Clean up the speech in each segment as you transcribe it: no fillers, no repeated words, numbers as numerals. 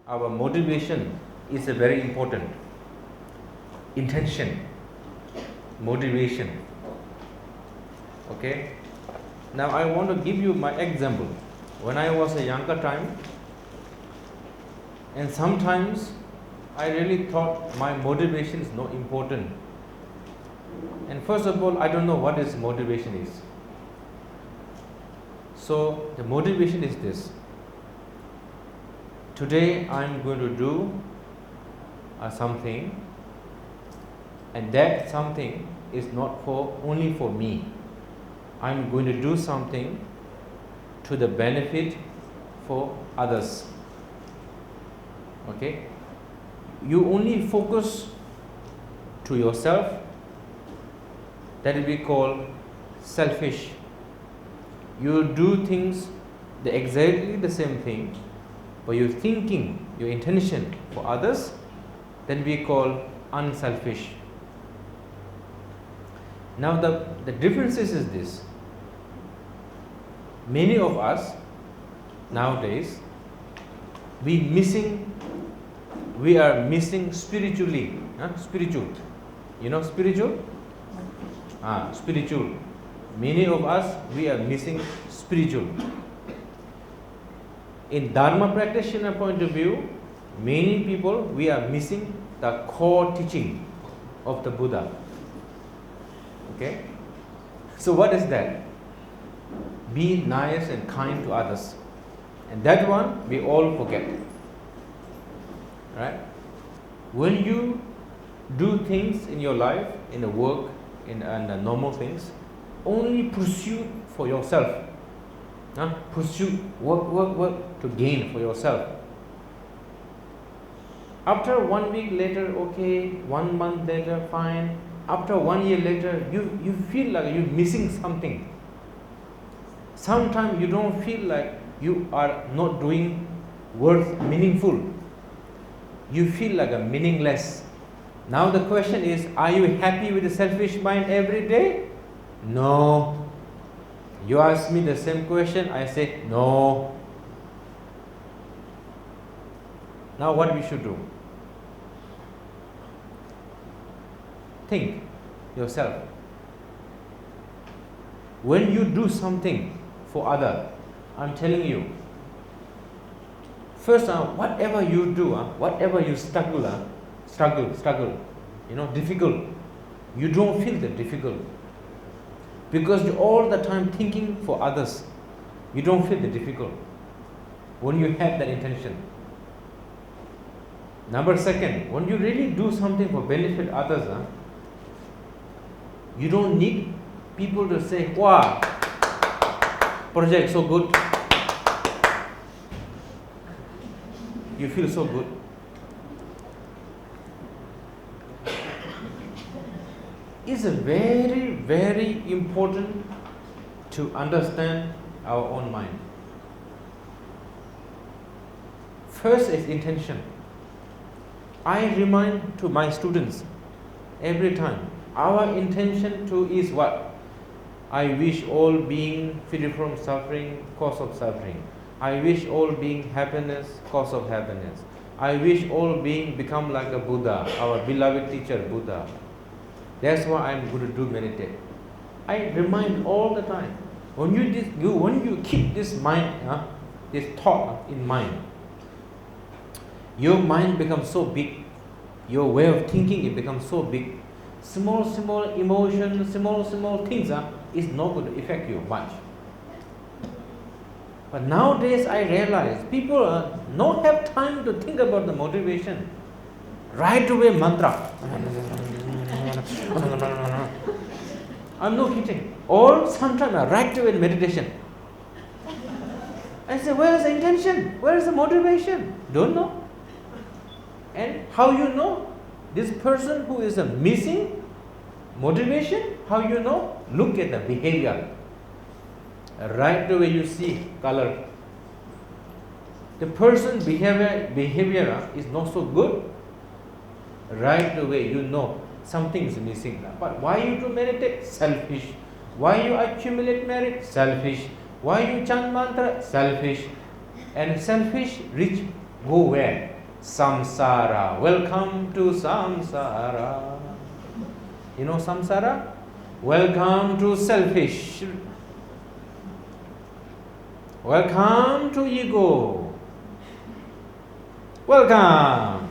our motivation is a very important. Intention, motivation. Okay. Now I want to give you my example. When I was a younger time, and sometimes I really thought my motivation is not important. And first of all, I don't know what is motivation is. So the motivation is this. Today I am going to do something, and that something is not only for me. I am going to do something to the benefit for others. Okay? You only focus to yourself, that will be called selfish. You do things exactly the same thing, but your thinking, your intention for others, then we call unselfish. Now the difference is this. Many of us nowadays, we are missing spiritually. Spiritual. You know spiritual? Spiritual. Many of us, we are missing spiritual. In Dharma practitioner point of view, many people, we are missing the core teaching of the Buddha. Okay? So what is that? Be nice and kind to others. And that one, we all forget. Right? When you do things in your life, in the work, in the normal things, only pursue for yourself. Pursue, work to gain for yourself. After 1 week later, okay, 1 month later, fine. After 1 year later, you feel like you're missing something. Sometimes you don't feel like you are not doing worth meaningful. You feel like a meaningless. Now the question is, are you happy with the selfish mind every day? No. You ask me the same question, I say no. Now what we should do? Think yourself. When you do something for other, I'm telling you, first whatever you do, whatever you struggle, difficult, you don't feel that difficult. Because you're all the time thinking for others, you don't feel the difficult when you have that intention. Number second, when you really do something for benefit others, you don't need people to say, wow, project so good. You feel so good. It's very, very important to understand our own mind. First is intention. I remind to my students every time, our intention too is what? I wish all being free from suffering, cause of suffering. I wish all being happiness, cause of happiness. I wish all being become like a Buddha, our beloved teacher Buddha. That's why I'm going to do meditate. I remind all the time. When you keep this mind, this thought in mind, your mind becomes so big. Your way of thinking, it becomes so big. Small emotions, small things is not going to affect you much. But nowadays I realize people don't have time to think about the motivation. Right away mantra. I'm not kidding. Or sometimes right away meditation. I say, where is the intention? Where is the motivation? Don't know. And how you know? This person who is missing motivation, how you know? Look at the behavior. Right away you see color. The person's behavior is not so good. Right away you know something is missing. But why you do meditate? Selfish. Why you accumulate merit? Selfish. Why you chant mantra? Selfish. And selfish, rich, go where? Samsara. Welcome to samsara. You know samsara? Welcome to selfish. Welcome to ego. Welcome.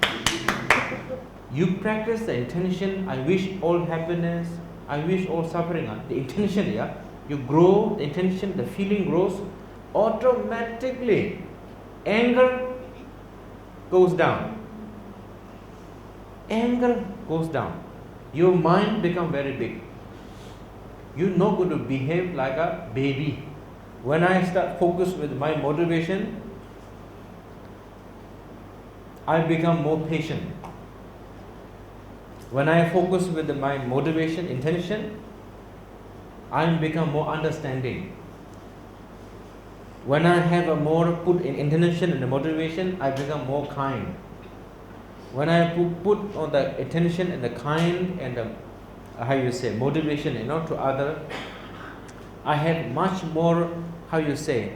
You practice the intention, I wish all happiness, I wish all suffering. The intention, yeah? You grow, the intention, the feeling grows, automatically anger goes down. Anger goes down. Your mind becomes very big. You're not going to behave like a baby. When I start focus with my motivation, I become more patient. When I focus with my motivation, intention, I become more understanding. When I have a more put in intention and the motivation, I become more kind. When I put on the attention and the kind and the motivation, to other, I have much more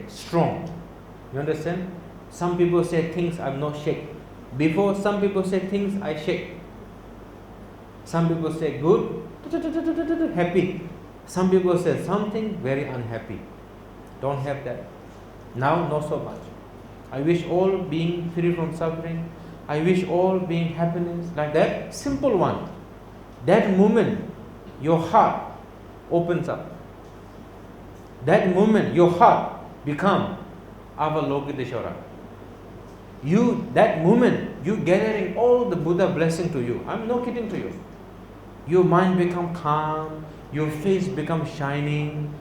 strong. You understand? Some people say things I'm not shake. Before some people say things I shake. Some people say good, happy. Some people say something very unhappy. Don't have that. Now not so much. I wish all being free from suffering. I wish all being happiness. Like that simple one. That moment your heart opens up. That moment your heart become Avalokiteshvara. That moment you gathering all the Buddha blessing to you. I'm not kidding to you. Your mind become calm, your face become shining.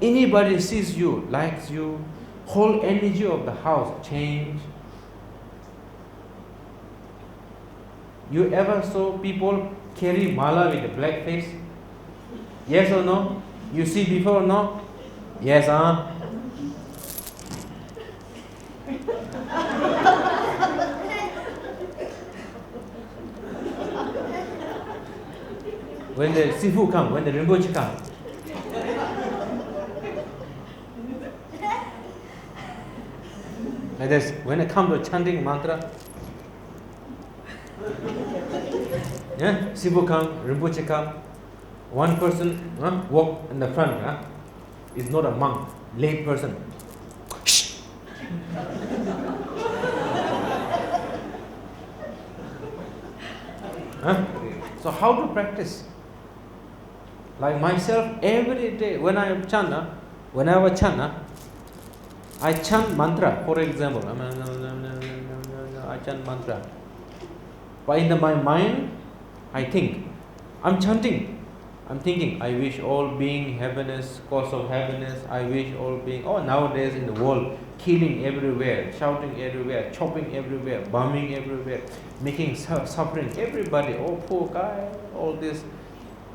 Anybody sees you, likes you, whole energy of the house change. You ever saw people carry mala with a black face? Yes or no? You see before or no? Yes, When the Sifu come, when the Rinpoche come, like this, when I come to chanting mantra, Sifu come, Rinpoche come, one person walk in the front, is not a monk, lay person. So how to practice? Like myself, every day when I chant, I chant mantra. For example, I chant mantra. But in my mind, I think, I'm chanting. I'm thinking, I wish all being happiness, cause of happiness. I wish all being. Nowadays in the world, killing everywhere, shouting everywhere, chopping everywhere, bombing everywhere, making suffering everybody. Oh, poor guy, all this.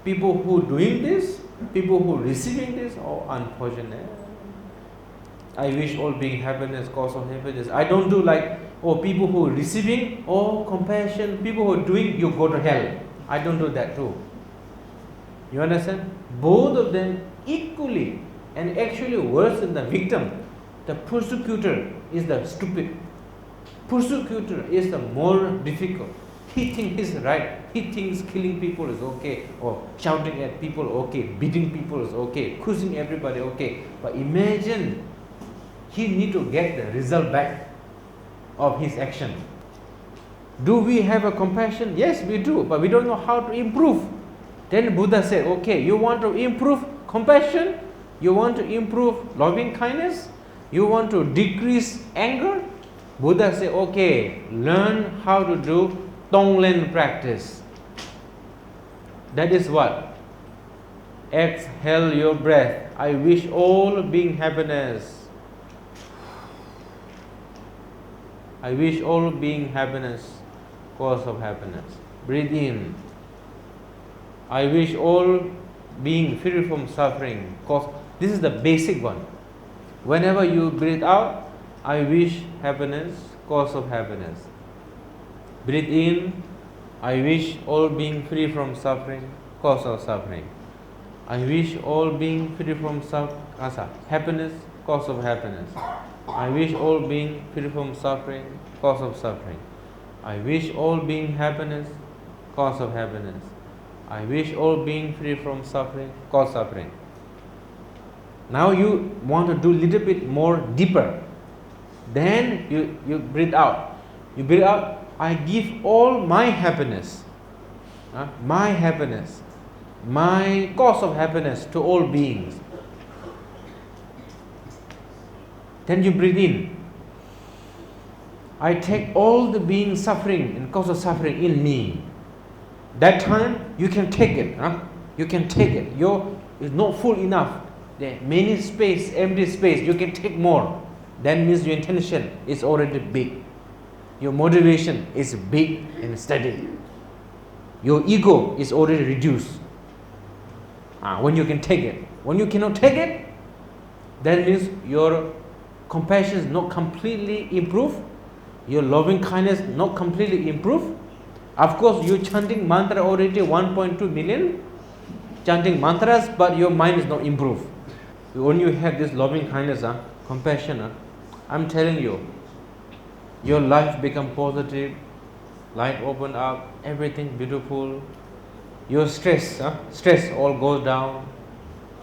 People who doing this, people who receiving this, unfortunate. I wish all being happiness, cause of happiness. I don't do like, people who are receiving, compassion, people who are doing, you go to hell. I don't do that too. You understand? Both of them equally, and actually worse than the victim. The persecutor is the stupid. Persecutor is the more difficult. He thinks he's right. He thinks killing people is okay, or shouting at people okay, beating people is okay, accusing everybody okay. But imagine he need to get the result back of his action. Do we have a compassion? Yes, we do, but we don't know how to improve. Then Buddha said, okay, you want to improve compassion? You want to improve loving kindness? You want to decrease anger? Buddha said, okay, learn how to do Tonglen practice. That is what? Exhale your breath. I wish all being happiness. I wish all being happiness, cause of happiness. Breathe in. I wish all being free from suffering, cause. This is the basic one. Whenever you breathe out, I wish happiness, cause of happiness. Breathe in, I wish all being free from suffering, cause of suffering. I wish all being free from happiness, cause of happiness. I wish all being free from suffering, cause of suffering. I wish all being happiness, cause of happiness. I wish all being free from suffering, cause suffering. Now you want to do a little bit more deeper. Then you breathe out. You breathe out, I give all my happiness, my cause of happiness to all beings. Then you breathe in. I take all the being suffering and cause of suffering in me. That time you can take it. You can take it. It's not full enough. There many space, empty space. You can take more. That means your intention is already big. Your motivation is big and steady. Your ego is already reduced. When you can take it. When you cannot take it, that means your compassion is not completely improved. Your loving kindness not completely improved. Of course, you chanting mantra already 1.2 million, chanting mantras, but your mind is not improved. When you have this loving kindness, compassion, I'm telling you, your life become positive, light open up, everything beautiful. Your stress all goes down.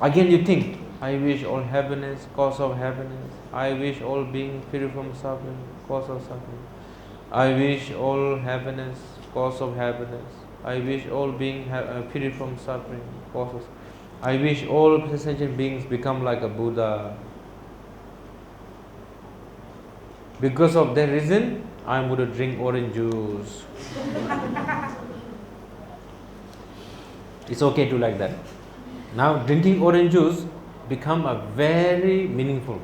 Again you think, I wish all happiness, cause of happiness. I wish all being free from suffering, cause of suffering. I wish all happiness, cause of happiness. I wish all being free from suffering, cause of. I wish all sentient beings become like a Buddha. Because of that reason, I'm going to drink orange juice. It's okay to like that. Now drinking orange juice become a very meaningful.